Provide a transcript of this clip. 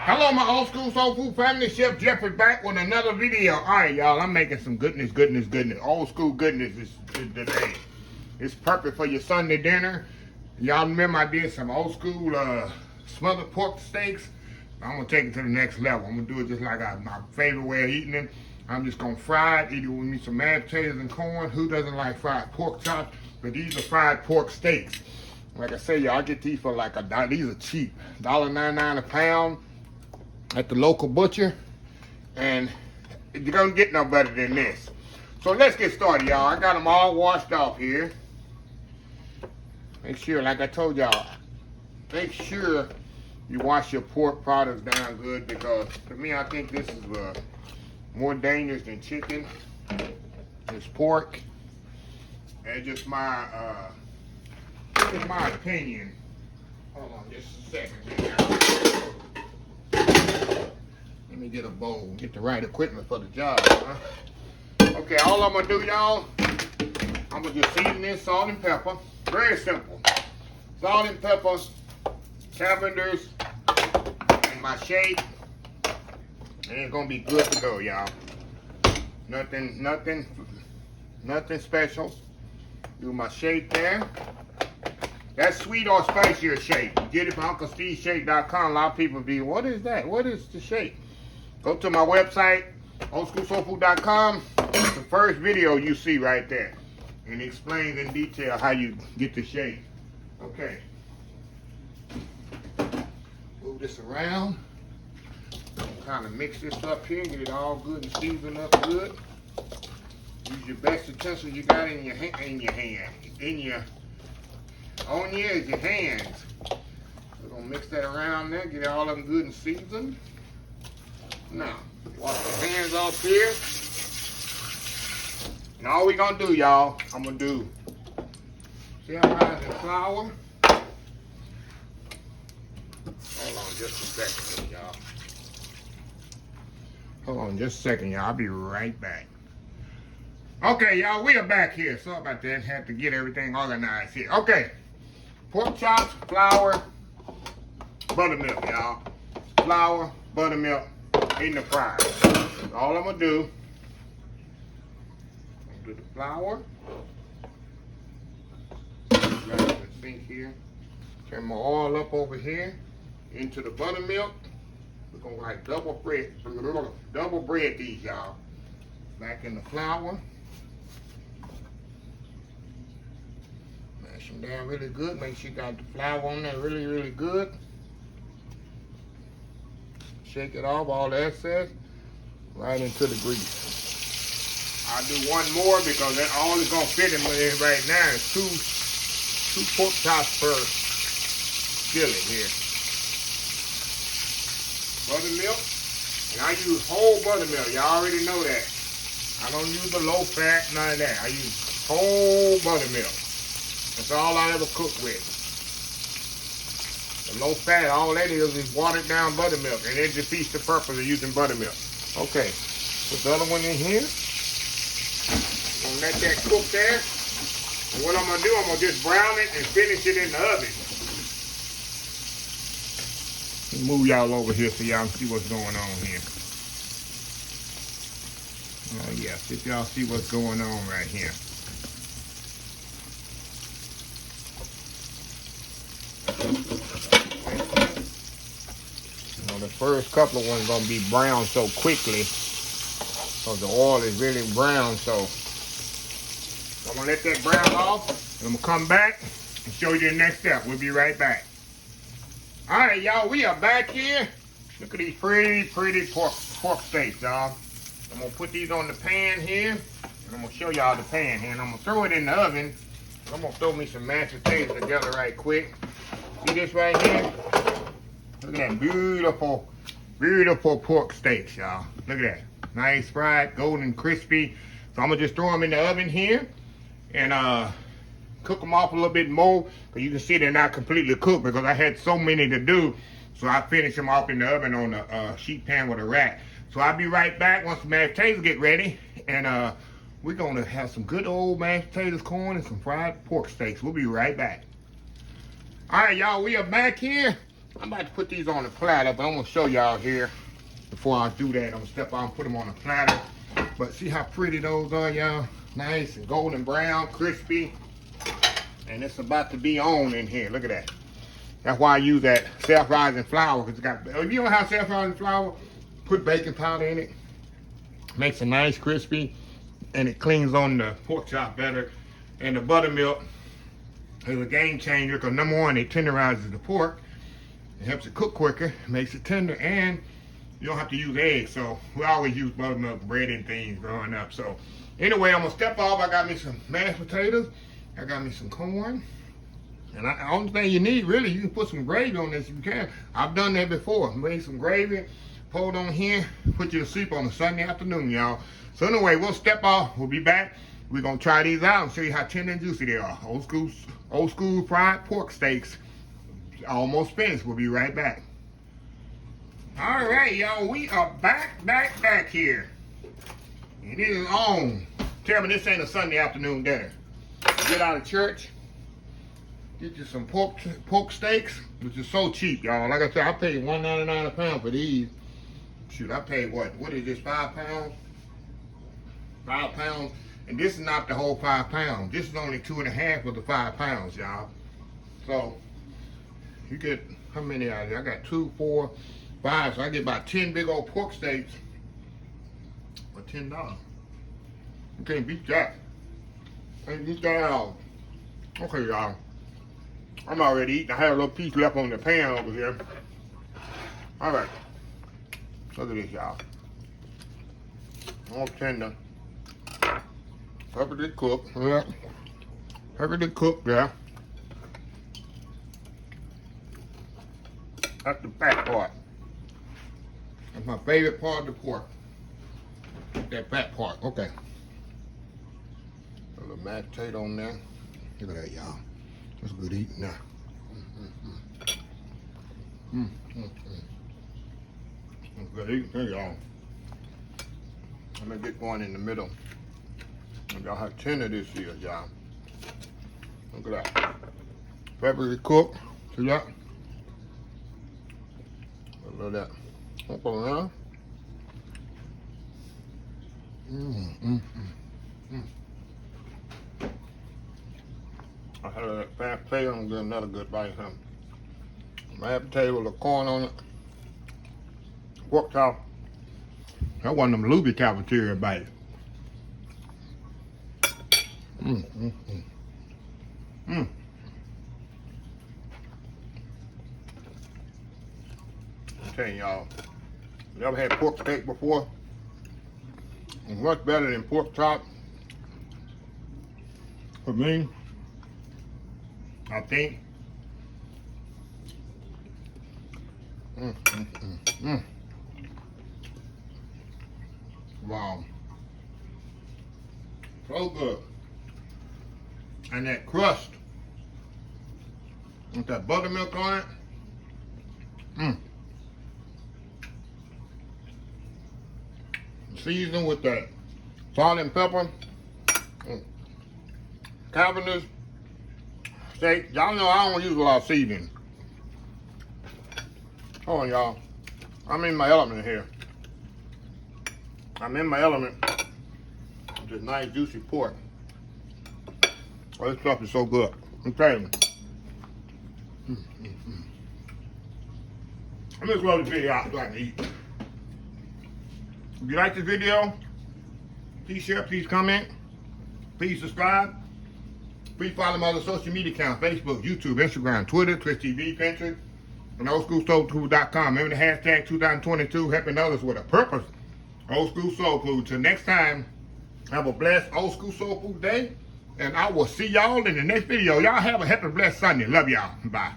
Hello, my old school soul food family. Chef Jeff is back with another video. All right, y'all. I'm making some goodness. Old school goodness is today. It's perfect for your Sunday dinner. Y'all remember I did some old school smothered pork steaks. I'm gonna take it to the next level. I'm gonna do it just like my favorite way of eating it. I'm just gonna fry it, eat it with me some mashed potatoes and corn. Who doesn't like fried pork chops? But these are fried pork steaks. Like I say, y'all, I get these for like $1. These are cheap, $1.99 a pound at the local butcher, and you're gonna get no better than this. So let's get started, y'all. I got them all washed off here. Make sure, like I told y'all, make sure you wash your pork products down good, because to me, I think this is more dangerous than chicken. It's pork. It's just my opinion. Hold on just a second. Let me get a bowl, get the right equipment for the job. Huh? Okay, all I'm gonna do, y'all, I'm gonna just season this salt and pepper. Very simple. Salt and pepper, caveners, and my shake, and it's gonna be good to go, y'all. Nothing special. Do my shake there. That's sweet or spicier shake. Get it from UncleSteveShake.com. A lot of people be, what is that? What is the shake? Go to my website, oldschoolsoulfood.com. It's the first video you see right there. And it explains in detail how you get the shake. Okay. Move this around. Kind of mix this up here. Get it all good and seasoned up good. Use your best utensils you got in your hand. On you is your hands. We're gonna mix that around there, get all of them good and seasoned. Now, wash the hands off here. And all we gonna do, y'all, I'm gonna do rising flour. Hold on just a second, y'all. Hold on just a second, y'all. I'll be right back. Okay, y'all, we are back here. Sorry about that. Had to get everything organized here. Okay. Pork chops, flour, buttermilk, y'all. Flour, buttermilk in the fryer. That's all I'm gonna do. I'm gonna do the flour. Got the sink here. Turn my oil up over here into the buttermilk. We're gonna like double bread these, y'all. Back in the flour. Mash them down really good. Make sure you got the flour on there really good. Shake it off, all the excess, right into the grease. I'll do one more because that all is gonna fit in it right now is two pork chops per skillet here. Buttermilk, and I use whole buttermilk. Y'all already know that. I don't use the low fat, none of that. I use whole buttermilk. That's all I ever cook with. The low fat, all that is watered down buttermilk, and it defeats the purpose of using buttermilk. Okay, put the other one in here. I'm gonna let that cook there. And what I'm gonna do, I'm gonna just brown it and finish it in the oven. Move y'all over here so y'all can see what's going on here. Oh yes, if y'all see what's going on right here. The first couple of ones gonna be brown so quickly because the oil is really brown. So I'm gonna let that brown off, and I'm gonna come back and show you the next step. We'll be right back. All right, y'all, we are back here. Look at these pretty pork steaks, y'all. I'm gonna put these on the pan here, and I'm gonna show y'all the pan here, and I'm gonna throw it in the oven. I'm gonna throw me some mashed potatoes together right quick. See this right here? Look at that beautiful pork steaks, y'all. Look at that. Nice fried, golden, crispy. So I'm gonna just throw them in the oven here and cook them off a little bit more, because you can see they're not completely cooked because I had so many to do. So I finished them off in the oven on a sheet pan with a rack. So I'll be right back once the mashed potatoes get ready, and we're gonna have some good old mashed potatoes, corn, and some fried pork steaks. We'll be right back. All right, y'all, we are back here. I'm about to put these on the platter, but I'm gonna show y'all here before I do that. I'm gonna step out and put them on the platter. But see how pretty those are, y'all? Nice and golden brown, crispy. And it's about to be on in here. Look at that. That's why I use that self-rising flour, because it's got, if you don't have self-rising flour, put baking powder in it. Makes it nice, crispy, and it cleans on the pork chop better. And the buttermilk is a game changer, because number one, it tenderizes the pork. It helps it cook quicker, makes it tender, and you don't have to use eggs. So we always use buttermilk bread and things growing up. So anyway, I'm gonna step off. I got me some mashed potatoes. I got me some corn. And the only thing you need, really, you can put some gravy on this if you can. I've done that before. Made some gravy, pour it on here, put you to sleep on a Sunday afternoon, y'all. So anyway, we'll step off. We'll be back. We're gonna try these out and show you how tender and juicy they are. Old school fried pork steaks, almost finished. We'll be right back. All right, y'all, we are back here. And it is on. Tell me this ain't a Sunday afternoon dinner. Get out of church. Get you some pork steaks, which is so cheap, y'all. Like I said, I paid $1.99 a pound for these. Shoot, I paid what is this, 5 pounds? 5 pounds. And this is not the whole 5 pounds. This is only 2.5 of the 5 pounds, y'all. So, you get, how many out of here? I got 2, 4, 5. So I get about 10 big old pork steaks for $10. You can't beat that. Can't beat that at all. Okay, y'all. I'm already eating. I had a little piece left on the pan over here. All right. Look at this, y'all. All tender. Perfectly cooked. Yeah. Perfectly cooked there. That's the fat part. That's my favorite part of the pork. That fat part. Okay. A little mashed potato on there. Look at that, y'all. That's good eating now. That's good eating, y'all. I'm gonna get one in the middle. And y'all have tender this here, y'all. Look at that. Perfectly cooked. See that? Look at that. Up around. I had that fat potato. I'm gonna get another good bite of something. Mashed potato with the corn on it. Pork chop. That one of them Luby cafeteria bites. I'm telling y'all, you ever had pork steak before? It's much better than pork chop. For me, I think. Wow. So good. And that crust with that buttermilk on it. Seasoned with that salt and pepper. Caveners steak. Y'all know I don't use a lot of seasoning. Hold on, y'all. I'm in my element here. I'm in my element. This nice juicy pork. Oh, this stuff is so good. I'm telling you. I'm just going to video out so I can eat. If you like this video, please share, please comment, please subscribe. Please follow my other social media accounts: Facebook, YouTube, Instagram, Twitter, Twitch TV, Pinterest, and oldschoolsoulfood.com. Remember the hashtag 2022, helping others with a purpose. Old School Soul Food. Till next time, have a blessed Old School Soul Food day, and I will see y'all in the next video. Y'all have a happy, blessed Sunday. Love y'all. Bye.